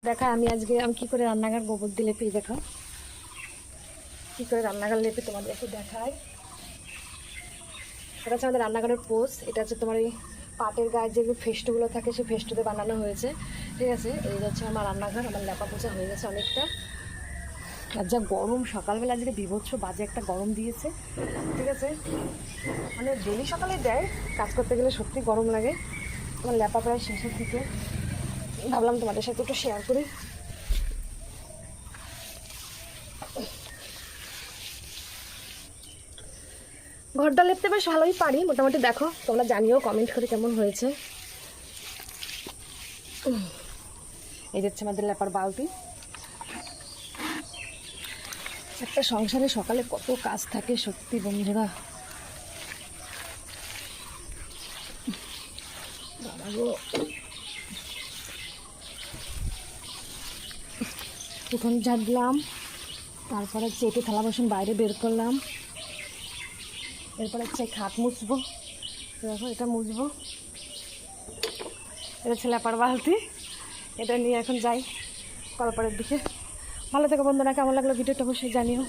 দেখা আমি কি করে রান্নাঘর গোবর দিয়ে লেপি, দেখো কি করে রান্নাঘর লেপে তোমাদেরকে দেখাই। এটা হচ্ছে আমাদের রান্নাঘরের পোস্ট। এটা হচ্ছে তোমার এই পাটের গায়ে যেগুলো ফেস্টুগুলো থাকে সেই ফেস্টুতে বানানো হয়েছে, ঠিক আছে। এই হচ্ছে আমার রান্নাঘর। আমার লেপা পোছা হয়ে গেছে অনেকটা। আর যা গরম, সকালবেলা আজকে বিভৎস বাজে একটা গরম দিয়েছে, ঠিক আছে। মানে ডেলি সকালে দেয়, কাজ করতে গেলে সত্যি গরম লাগে। আমার লেপা প্রায় শেষের দিকে, ভাবলাম তোমাদের সাথে একটু শেয়ার করি। ঘরটা লেপতে বেশ ভালোই পারি মোটামুটি। দেখো তোমরা জানিও কমেন্ট করে কেমন হয়েছে। এই হচ্ছে আমাদের লেপার বালতি। একটা সংসারে সকালে কত কাজ থাকে সত্যি বন্ধুরা। বাবা গো, উঠোন ঝাড়লাম, তারপর হচ্ছে একটু থালা বাসন বাইরে বের করলাম, এরপর হচ্ছে খাট মুছবো। দেখো এটা মুছবো, এটা হচ্ছে লেপার বালতি। এটা নিয়ে এখন যাই কলপাড়ের দিকে। ভালো থেকো বন্ধুরা, কেমন লাগলো ভিডিওটা অবশ্যই জানিও।